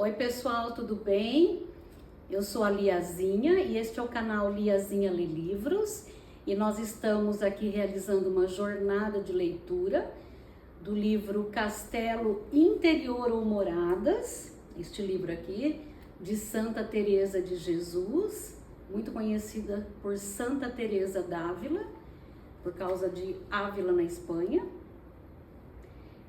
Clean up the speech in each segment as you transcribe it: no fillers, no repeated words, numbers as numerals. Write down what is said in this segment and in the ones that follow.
Oi pessoal, tudo bem? Eu sou a Liazinha e este é o canal Liazinha Lê Livros e nós estamos aqui realizando uma jornada de leitura do livro Castelo Interior ou Moradas, este livro aqui, de Santa Teresa de Jesus, muito conhecida por Santa Teresa d'Ávila, por causa de Ávila na Espanha.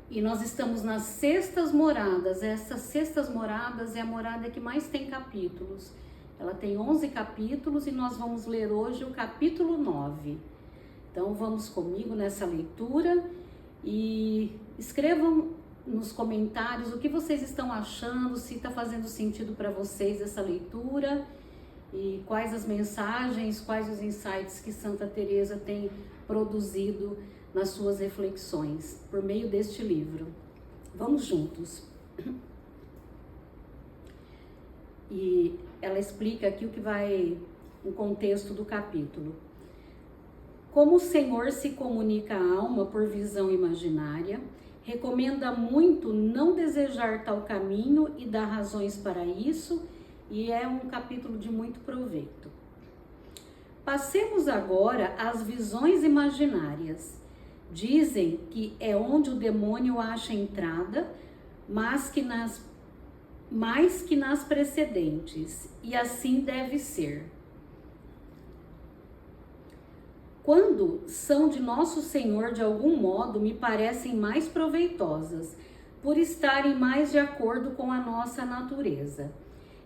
E nós estamos nas Sextas Moradas. Essas Sextas Moradas é a morada que mais tem capítulos. Ela tem 11 capítulos e nós vamos ler hoje o capítulo 9. Então vamos comigo nessa leitura e escrevam nos comentários o que vocês estão achando, se está fazendo sentido para vocês essa leitura e quais as mensagens, quais os insights que Santa Teresa tem produzido nas suas reflexões, por meio deste livro. Vamos juntos. E ela explica aqui o contexto do capítulo. Como o Senhor se comunica à alma por visão imaginária, recomenda muito não desejar tal caminho e dá razões para isso, e é um capítulo de muito proveito. Passemos agora às visões imaginárias. Dizem que é onde o demônio acha entrada, mais que nas precedentes, e assim deve ser. Quando são de Nosso Senhor, de algum modo, me parecem mais proveitosas, por estarem mais de acordo com a nossa natureza,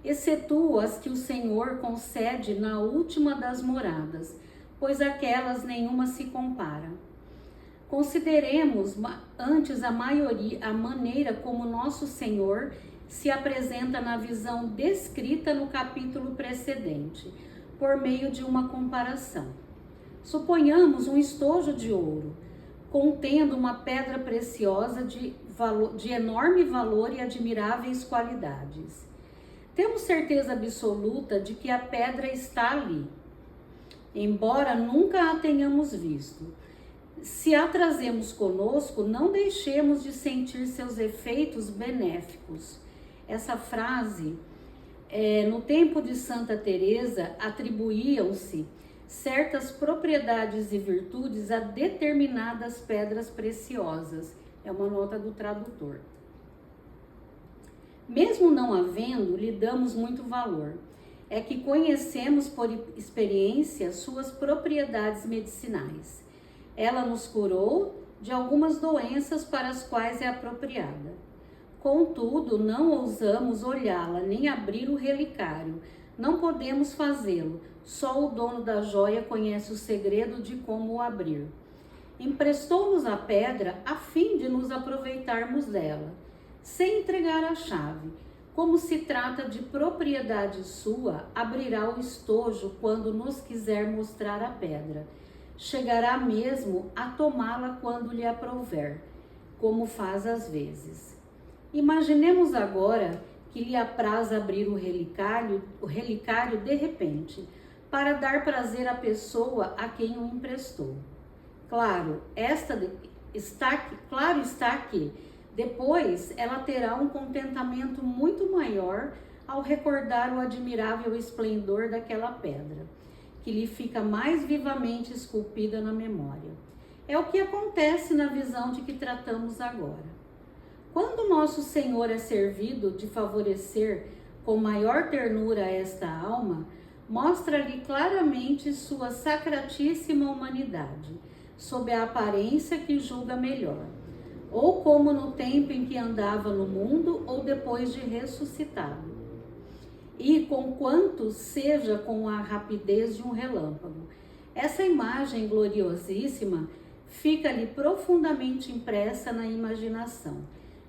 excetuo as que o Senhor concede na última das moradas, pois aquelas nenhuma se compara. Consideremos antes a maneira como Nosso Senhor se apresenta na visão descrita no capítulo precedente, por meio de uma comparação. Suponhamos um estojo de ouro, contendo uma pedra preciosa de enorme valor e admiráveis qualidades. Temos certeza absoluta de que a pedra está ali, embora nunca a tenhamos visto. Se a trazemos conosco, não deixemos de sentir seus efeitos benéficos. Essa frase, no tempo de Santa Teresa, atribuíam-se certas propriedades e virtudes a determinadas pedras preciosas. É uma nota do tradutor. Mesmo não havendo, lhe damos muito valor. É que conhecemos por experiência suas propriedades medicinais. Ela nos curou de algumas doenças para as quais é apropriada. Contudo, não ousamos olhá-la nem abrir o relicário. Não podemos fazê-lo. Só o dono da joia conhece o segredo de como o abrir. Emprestou-nos a pedra a fim de nos aproveitarmos dela, sem entregar a chave. Como se trata de propriedade sua, abrirá o estojo quando nos quiser mostrar a pedra. Chegará mesmo a tomá-la quando lhe aprouver, como faz às vezes. Imaginemos agora que lhe apraz abrir o relicário de repente, para dar prazer à pessoa a quem o emprestou. Claro está que depois ela terá um contentamento muito maior ao recordar o admirável esplendor daquela pedra, que lhe fica mais vivamente esculpida na memória. É o que acontece na visão de que tratamos agora. Quando Nosso Senhor é servido de favorecer com maior ternura esta alma, mostra-lhe claramente sua sacratíssima humanidade, sob a aparência que julga melhor, ou como no tempo em que andava no mundo ou depois de ressuscitado. E conquanto seja com a rapidez de um relâmpago. Essa imagem gloriosíssima fica-lhe profundamente impressa na imaginação,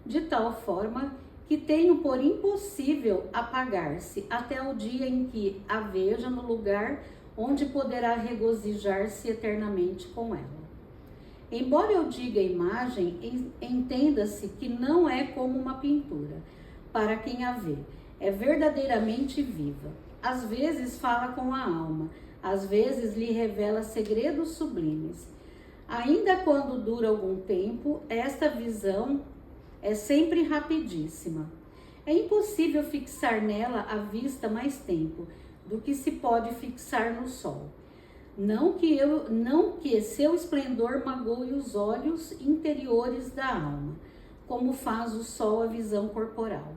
de tal forma que tenho por impossível apagar-se até o dia em que a veja no lugar onde poderá regozijar-se eternamente com ela. Embora eu diga imagem, entenda-se que não é como uma pintura, para quem a vê. É verdadeiramente viva. Às vezes fala com a alma, às vezes lhe revela segredos sublimes. Ainda quando dura algum tempo, esta visão é sempre rapidíssima. É impossível fixar nela a vista mais tempo do que se pode fixar no sol. Não que seu esplendor magoe os olhos interiores da alma, como faz o sol a visão corporal.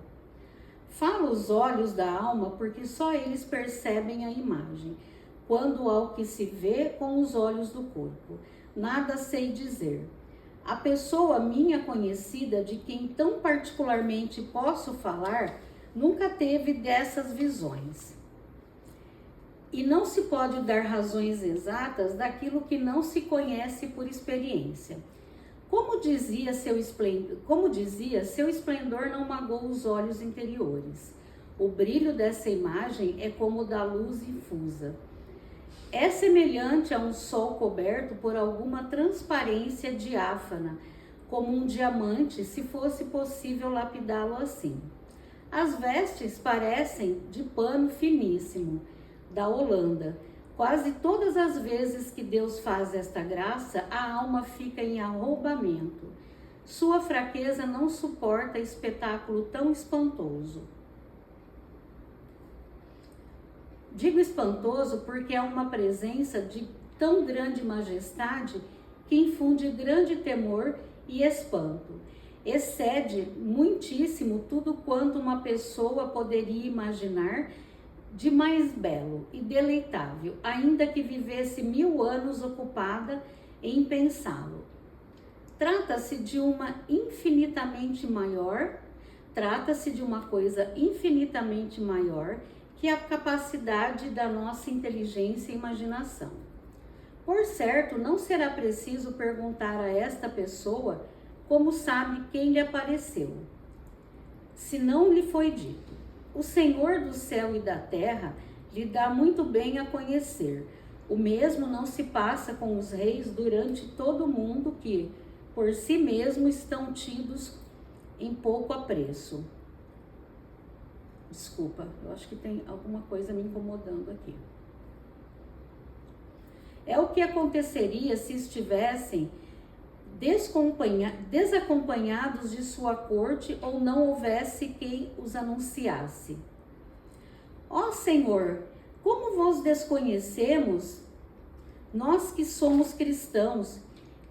Falo os olhos da alma porque só eles percebem a imagem, quando ao que se vê com os olhos do corpo. Nada sei dizer. A pessoa minha conhecida, de quem tão particularmente posso falar, nunca teve dessas visões. E não se pode dar razões exatas daquilo que não se conhece por experiência. Como dizia, seu esplendor não magoa os olhos interiores. O brilho dessa imagem é como o da luz infusa. É semelhante a um sol coberto por alguma transparência diáfana, como um diamante, se fosse possível lapidá-lo assim. As vestes parecem de pano finíssimo, da Holanda. Quase todas as vezes que Deus faz esta graça, a alma fica em arroubamento. Sua fraqueza não suporta espetáculo tão espantoso. Digo espantoso porque é uma presença de tão grande majestade que infunde grande temor e espanto. Excede muitíssimo tudo quanto uma pessoa poderia imaginar de mais belo e deleitável, ainda que vivesse 1000 anos ocupada em pensá-lo. Trata-se de uma coisa infinitamente maior que a capacidade da nossa inteligência e imaginação. Por certo, não será preciso perguntar a esta pessoa como sabe quem lhe apareceu, se não lhe foi dito. O Senhor do céu e da terra lhe dá muito bem a conhecer. O mesmo não se passa com os reis durante todo o mundo que, por si mesmos, estão tidos em pouco apreço. Desculpa, eu acho que tem alguma coisa me incomodando aqui. É o que aconteceria se estivessem desacompanhados de sua corte ou não houvesse quem os anunciasse. Ó Senhor, como vos desconhecemos, nós que somos cristãos,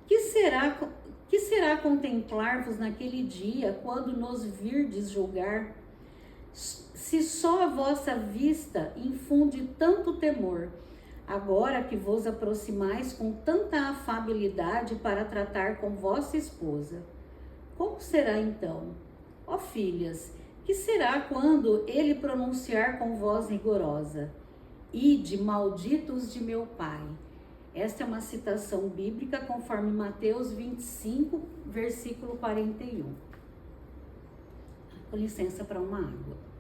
que será contemplar-vos naquele dia, quando nos virdes julgar? Se só a vossa vista infunde tanto temor, agora que vos aproximais com tanta afabilidade para tratar com vossa esposa, como será então? Ó filhas, que será quando ele pronunciar com voz rigorosa: Ide, malditos de meu pai? Esta é uma citação bíblica conforme Mateus 25, versículo 41. Com licença para uma água.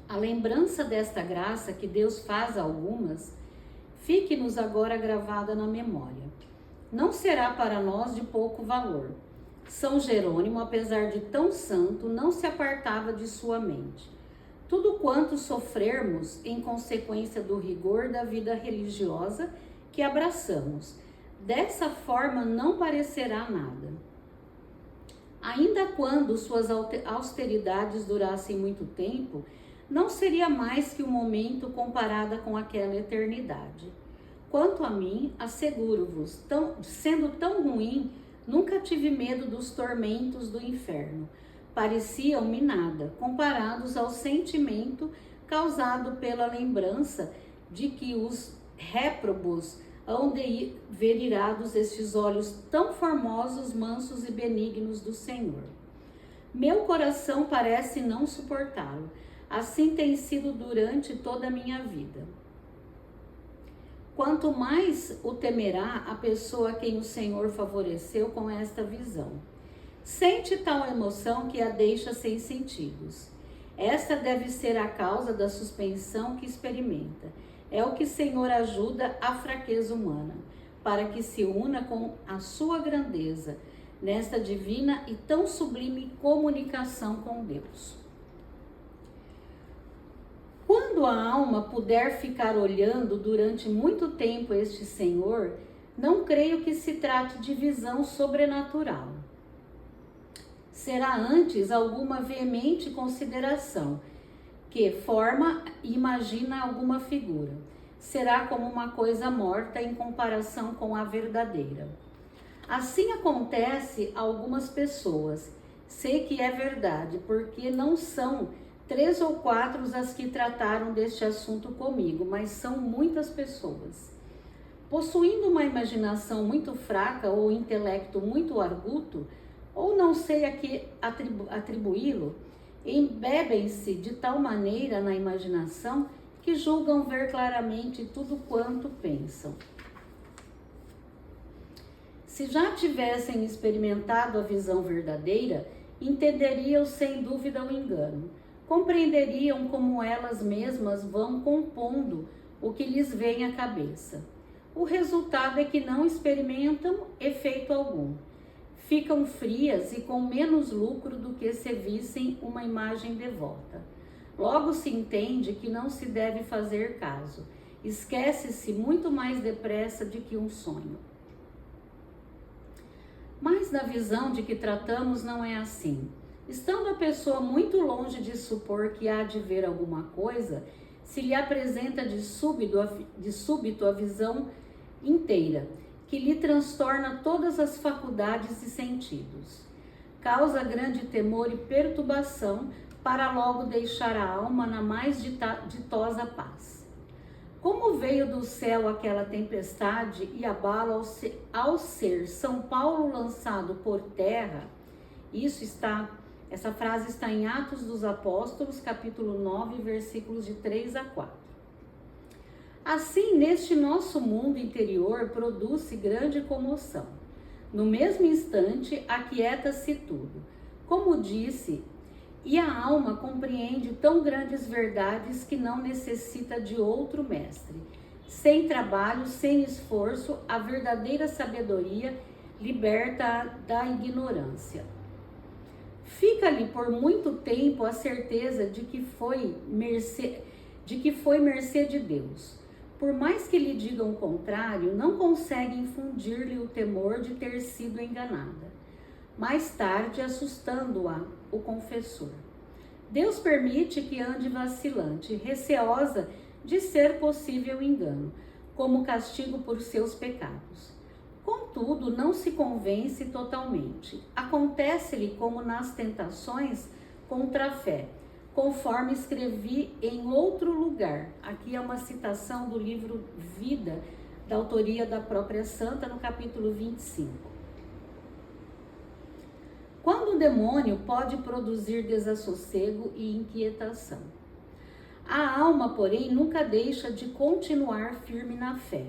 A lembrança desta graça que Deus faz a algumas, fique-nos agora gravada na memória. Não será para nós de pouco valor. São Jerônimo, apesar de tão santo, não se apartava de sua mente. Tudo quanto sofrermos em consequência do rigor da vida religiosa que abraçamos, dessa forma não parecerá nada. Ainda quando suas austeridades durassem muito tempo, não seria mais que um momento comparada com aquela eternidade. Quanto a mim, asseguro-vos, sendo tão ruim, nunca tive medo dos tormentos do inferno. Pareciam-me nada, comparados ao sentimento causado pela lembrança de que os réprobos hão de ver irados estes olhos tão formosos, mansos e benignos do Senhor. Meu coração parece não suportá-lo. Assim tem sido durante toda a minha vida. Quanto mais o temerá a pessoa a quem o Senhor favoreceu com esta visão. Sente tal emoção que a deixa sem sentidos. Esta deve ser a causa da suspensão que experimenta. É o que o Senhor ajuda a fraqueza humana, para que se una com a sua grandeza, nesta divina e tão sublime comunicação com Deus. Quando a alma puder ficar olhando durante muito tempo este Senhor, não creio que se trate de visão sobrenatural. Será antes alguma veemente consideração, que forma e imagina alguma figura. Será como uma coisa morta em comparação com a verdadeira. Assim acontece a algumas pessoas. Sei que é verdade, porque não são 3 ou 4 as que trataram deste assunto comigo, mas são muitas pessoas. Possuindo uma imaginação muito fraca ou intelecto muito arguto, ou não sei a que atribuí-lo, embebem-se de tal maneira na imaginação que julgam ver claramente tudo quanto pensam. Se já tivessem experimentado a visão verdadeira, entenderiam sem dúvida o engano, compreenderiam como elas mesmas vão compondo o que lhes vem à cabeça. O resultado é que não experimentam efeito algum. Ficam frias e com menos lucro do que se vissem uma imagem devota. Logo se entende que não se deve fazer caso. Esquece-se muito mais depressa de que um sonho. Mas na visão de que tratamos não é assim. Estando a pessoa muito longe de supor que há de ver alguma coisa, se lhe apresenta de súbito a visão inteira, que lhe transtorna todas as faculdades e sentidos. Causa grande temor e perturbação para logo deixar a alma na mais ditosa paz. Como veio do céu aquela tempestade e abalo ao ser São Paulo lançado por terra, essa frase está em Atos dos Apóstolos, capítulo 9, versículos de 3 a 4. Assim, neste nosso mundo interior, produz-se grande comoção. No mesmo instante, aquieta-se tudo. Como disse, e a alma compreende tão grandes verdades que não necessita de outro mestre. Sem trabalho, sem esforço, a verdadeira sabedoria liberta da ignorância. Fica-lhe por muito tempo a certeza de que foi mercê de Deus. Por mais que lhe digam o contrário, não consegue infundir-lhe o temor de ter sido enganada. Mais tarde, assustando-a, o confessor. Deus permite que ande vacilante, receosa de ser possível engano, como castigo por seus pecados. Contudo, não se convence totalmente. Acontece-lhe como nas tentações contra a fé, conforme escrevi em outro lugar. Aqui é uma citação do livro Vida, da autoria da própria santa, no capítulo 25. Quando o demônio pode produzir desassossego e inquietação. A alma, porém, nunca deixa de continuar firme na fé.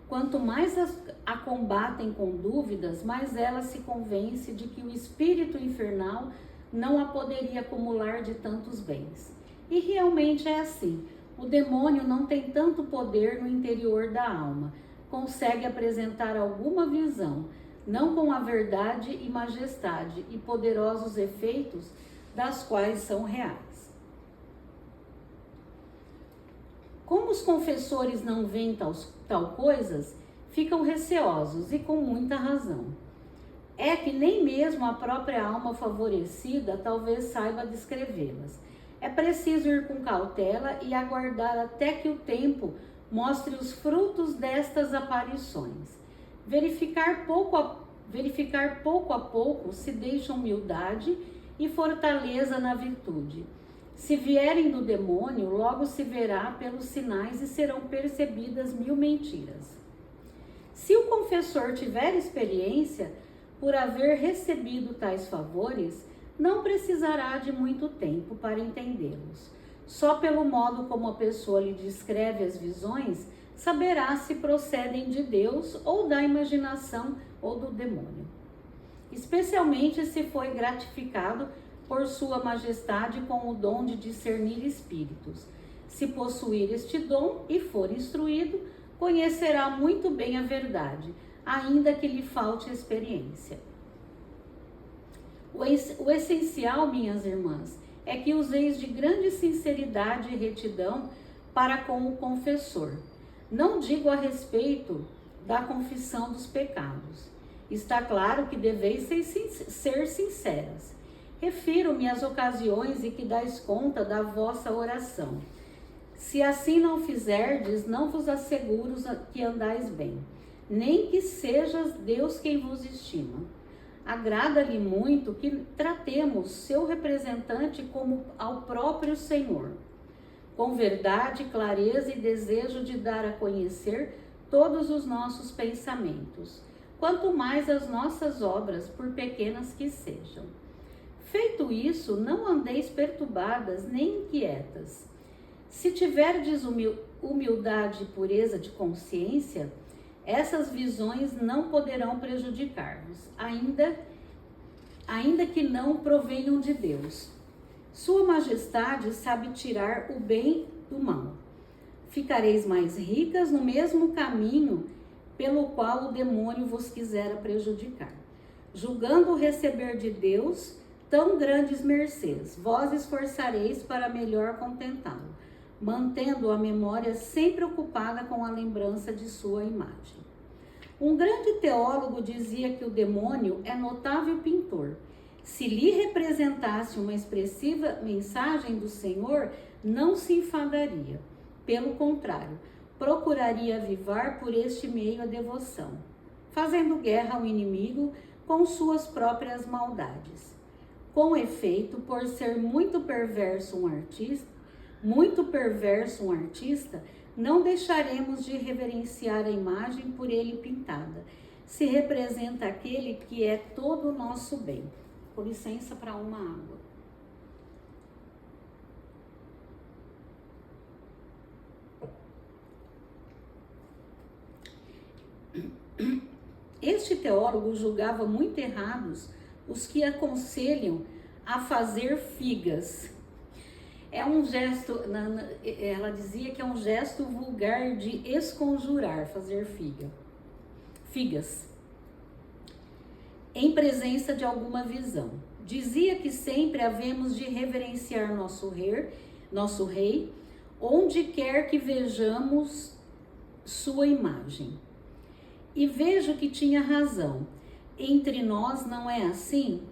Quanto mais a combatem com dúvidas, mais ela se convence de que o espírito infernal não a poderia acumular de tantos bens. E realmente é assim. O demônio não tem tanto poder no interior da alma. Consegue apresentar alguma visão, não com a verdade e majestade e poderosos efeitos das quais são reais. Como os confessores não veem tal coisas, ficam receosos e com muita razão. É que nem mesmo a própria alma favorecida talvez saiba descrevê-las. É preciso ir com cautela e aguardar até que o tempo mostre os frutos destas aparições. Verificar pouco a pouco se deixa humildade e fortaleza na virtude. Se vierem do demônio, logo se verá pelos sinais e serão percebidas 1000 mentiras. Se o confessor tiver experiência, por haver recebido tais favores, não precisará de muito tempo para entendê-los. Só pelo modo como a pessoa lhe descreve as visões, saberá se procedem de Deus ou da imaginação ou do demônio. Especialmente se foi gratificado por sua majestade com o dom de discernir espíritos. Se possuir este dom e for instruído, conhecerá muito bem a verdade, ainda que lhe falte experiência. O essencial, minhas irmãs, é que useis de grande sinceridade e retidão para com o confessor. Não digo a respeito da confissão dos pecados. Está claro que deveis ser sinceras. Refiro-me às ocasiões em que dais conta da vossa oração. Se assim não fizerdes, não vos asseguro que andais bem, nem que seja Deus quem vos estima. Agrada-lhe muito que tratemos seu representante como ao próprio Senhor, com verdade, clareza e desejo de dar a conhecer todos os nossos pensamentos, quanto mais as nossas obras, por pequenas que sejam. Feito isso, não andeis perturbadas nem inquietas. Se tiverdes humildade e pureza de consciência, essas visões não poderão prejudicar-vos, ainda que não provenham de Deus. Sua Majestade sabe tirar o bem do mal. Ficareis mais ricas no mesmo caminho pelo qual o demônio vos quisera prejudicar. Julgando receber de Deus tão grandes mercês, vós esforçareis para melhor contentá-lo, mantendo a memória sempre ocupada com a lembrança de sua imagem. Um grande teólogo dizia que o demônio é notável pintor. Se lhe representasse uma expressiva mensagem do Senhor, não se enfadaria. Pelo contrário, procuraria avivar por este meio a devoção, fazendo guerra ao inimigo com suas próprias maldades. Com efeito, por ser muito perverso um artista, não deixaremos de reverenciar a imagem por ele pintada. Se representa aquele que é todo o nosso bem. Com licença para uma água. Este teólogo julgava muito errados os que aconselham a fazer figas. É um gesto, ela dizia que é um gesto vulgar de esconjurar, fazer figas, em presença de alguma visão. Dizia que sempre havemos de reverenciar nosso rei, onde quer que vejamos sua imagem. E vejo que tinha razão. Entre nós não é assim?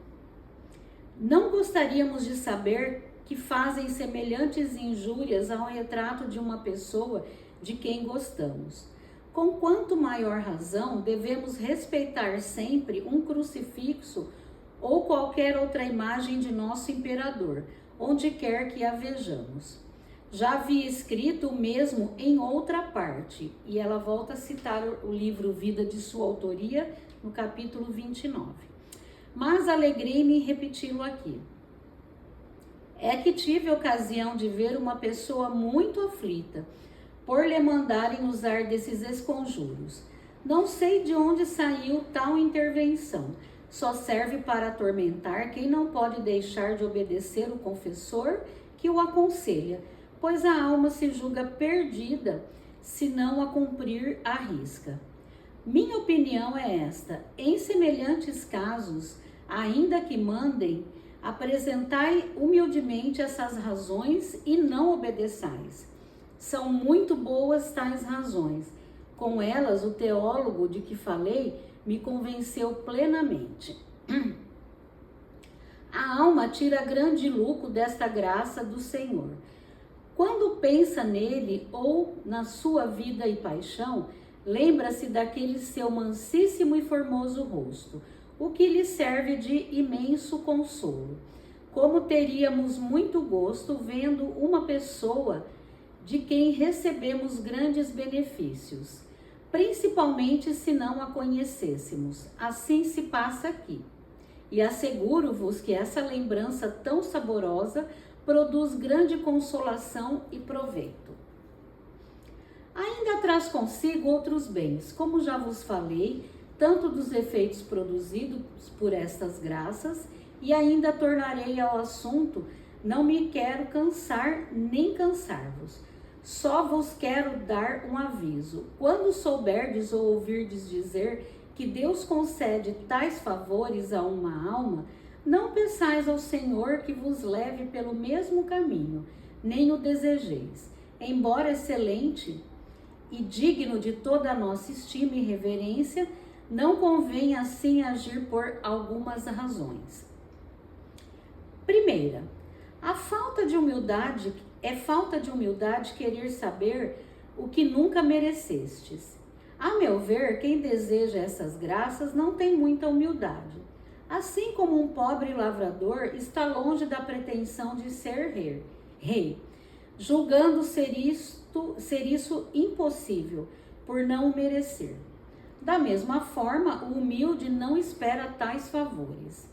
Não gostaríamos de saber que fazem semelhantes injúrias ao retrato de uma pessoa de quem gostamos. Com quanto maior razão devemos respeitar sempre um crucifixo ou qualquer outra imagem de nosso imperador, onde quer que a vejamos. Já havia escrito o mesmo em outra parte, e ela volta a citar o livro Vida de sua autoria, no capítulo 29. Mas alegrei-me em repeti-lo aqui. É que tive ocasião de ver uma pessoa muito aflita, por lhe mandarem usar desses esconjuros. Não sei de onde saiu tal intervenção. Só serve para atormentar quem não pode deixar de obedecer o confessor que o aconselha, pois a alma se julga perdida se não a cumprir à risca. Minha opinião é esta: em semelhantes casos, ainda que mandem, apresentai humildemente essas razões e não obedeçais. São muito boas tais razões. Com elas, o teólogo de que falei me convenceu plenamente. A alma tira grande lucro desta graça do Senhor. Quando pensa nele ou na sua vida e paixão, lembra-se daquele seu mansíssimo e formoso rosto, o que lhe serve de imenso consolo. Como teríamos muito gosto vendo uma pessoa de quem recebemos grandes benefícios, principalmente se não a conhecêssemos. Assim se passa aqui. E asseguro-vos que essa lembrança tão saborosa produz grande consolação e proveito. Ainda traz consigo outros bens, como já vos falei, tanto dos efeitos produzidos por estas graças, e ainda tornarei ao assunto. Não me quero cansar nem cansar-vos. Só vos quero dar um aviso. Quando souberdes ou ouvirdes dizer que Deus concede tais favores a uma alma, não peçais ao Senhor que vos leve pelo mesmo caminho, nem o desejeis. Embora excelente, e digno de toda a nossa estima e reverência, não convém assim agir por algumas razões. Primeira, a falta de humildade é falta de humildade querer saber o que nunca merecestes. A meu ver, quem deseja essas graças não tem muita humildade. Assim como um pobre lavrador está longe da pretensão de ser rei, julgando ser isso impossível, por não o merecer. Da mesma forma, o humilde não espera tais favores.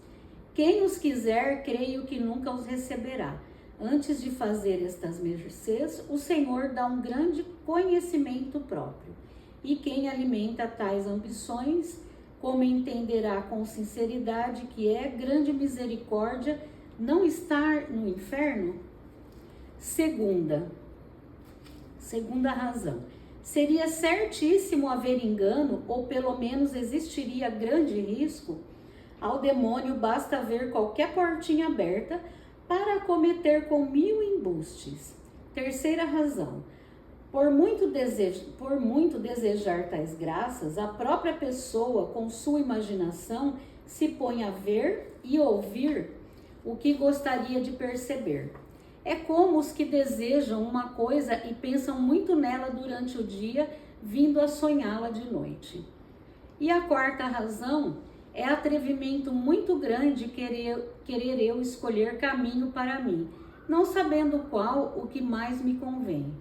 Quem os quiser, creio que nunca os receberá. Antes de fazer estas mercês, o Senhor dá um grande conhecimento próprio. E quem alimenta tais ambições, como entenderá com sinceridade que é grande misericórdia não estar no inferno? Segunda razão. Seria certíssimo haver engano, ou pelo menos existiria grande risco? Ao demônio basta ver qualquer portinha aberta para acometer com 1000 embustes. Terceira razão. Por muito desejar tais graças, a própria pessoa, com sua imaginação, se põe a ver e ouvir o que gostaria de perceber. É como os que desejam uma coisa e pensam muito nela durante o dia, vindo a sonhá-la de noite. E a quarta razão é atrevimento muito grande querer eu escolher caminho para mim, não sabendo qual o que mais me convém.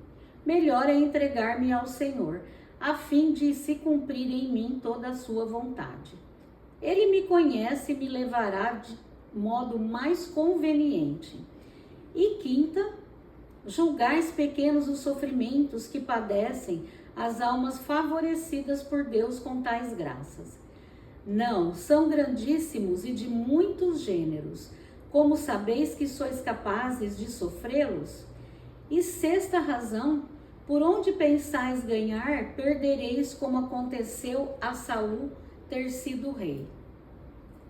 Melhor é entregar-me ao Senhor, a fim de se cumprir em mim toda a sua vontade. Ele me conhece e me levará de modo mais conveniente. E quinta, julgais pequenos os sofrimentos que padecem as almas favorecidas por Deus com tais graças. Não, são grandíssimos e de muitos gêneros. Como sabeis que sois capazes de sofrê-los? E sexta razão, por onde pensais ganhar, perdereis, como aconteceu a Saul ter sido rei.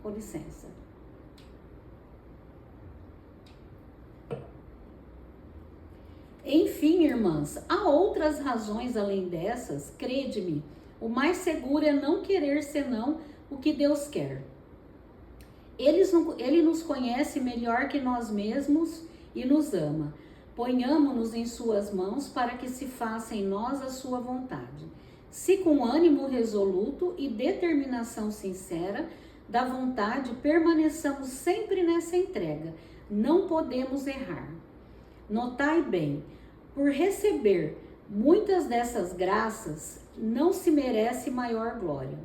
Com licença. Enfim, irmãs, há outras razões além dessas, crede-me, o mais seguro é não querer senão o que Deus quer. Ele nos conhece melhor que nós mesmos e nos ama. Ponhamo-nos em suas mãos para que se faça em nós a sua vontade. Se com ânimo resoluto e determinação sincera da vontade permaneçamos sempre nessa entrega, não podemos errar. Notai bem, por receber muitas dessas graças, não se merece maior glória.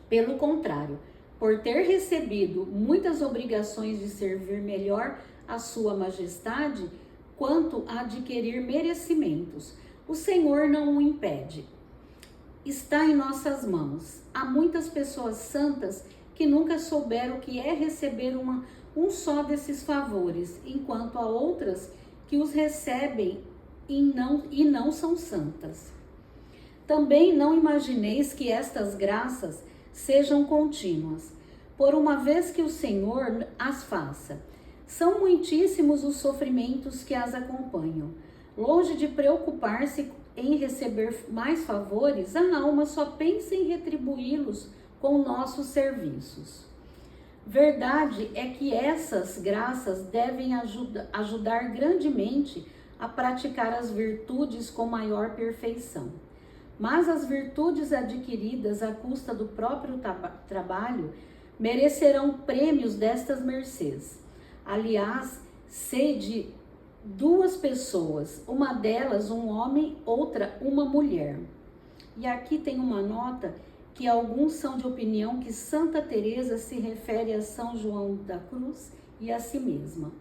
Pelo contrário, por ter recebido muitas obrigações de servir melhor a sua majestade, quanto a adquirir merecimentos, o Senhor não o impede. Está em nossas mãos. Há muitas pessoas santas que nunca souberam o que é receber um só desses favores, enquanto há outras que os recebem e não são santas. Também não imagineis que estas graças sejam contínuas, por uma vez que o Senhor as faça. São muitíssimos os sofrimentos que as acompanham. Longe de preocupar-se em receber mais favores, a alma só pensa em retribuí-los com nossos serviços. Verdade é que essas graças devem ajudar grandemente a praticar as virtudes com maior perfeição. Mas as virtudes adquiridas à custa do próprio trabalho merecerão prêmios destas mercês. Aliás, sei de 2 pessoas, uma delas um homem, outra uma mulher. E aqui tem uma nota que alguns são de opinião que Santa Teresa se refere a São João da Cruz e a si mesma.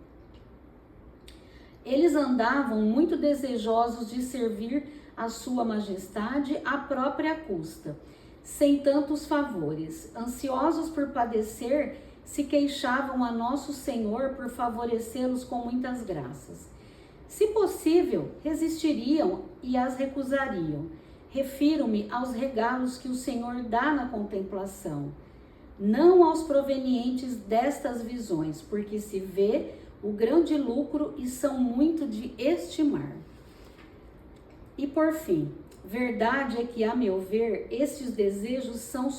Eles andavam muito desejosos de servir a sua majestade à própria custa, sem tantos favores. Ansiosos por padecer, se queixavam a nosso Senhor por favorecê-los com muitas graças. Se possível, resistiriam e as recusariam. Refiro-me aos regalos que o Senhor dá na contemplação, não aos provenientes destas visões, porque se vê o grande lucro e são muito de estimar. E por fim, Verdade é que, a meu ver, esses desejos são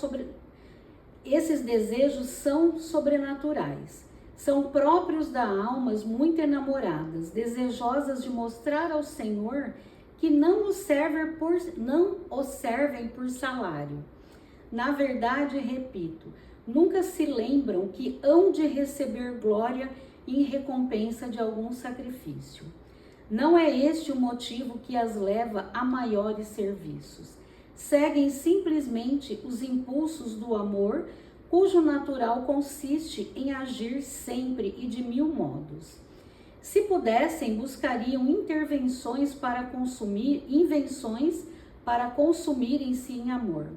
sobrenaturais. São próprios da almas muito enamoradas, desejosas de mostrar ao Senhor que não o servem por salário. Na verdade, repito, nunca se lembram que hão de receber glória em recompensa de algum sacrifício. Não é este o motivo que as leva a maiores serviços. Seguem simplesmente os impulsos do amor, cujo natural consiste em agir sempre e de mil modos. Se pudessem, buscariam invenções para consumirem-se em amor.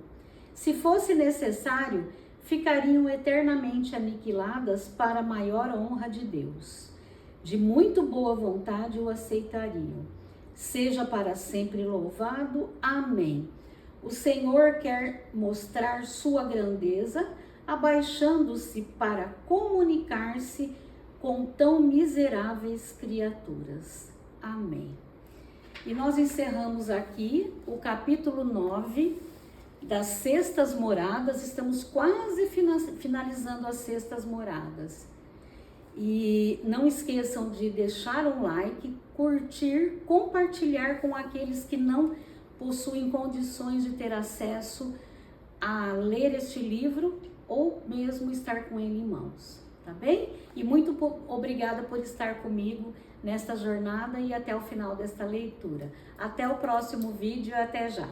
Se fosse necessário, ficariam eternamente aniquiladas para a maior honra de Deus. De muito boa vontade o aceitariam. Seja para sempre louvado. Amém. O Senhor quer mostrar sua grandeza, abaixando-se para comunicar-se com tão miseráveis criaturas. Amém. E nós encerramos aqui o capítulo 9 das sextas moradas. Estamos quase finalizando as sextas moradas. E não esqueçam de deixar um like, curtir, compartilhar com aqueles que não possuem condições de ter acesso a ler este livro ou mesmo estar com ele em mãos, tá bem? E muito obrigada por estar comigo nesta jornada e até o final desta leitura. Até o próximo vídeo, até já!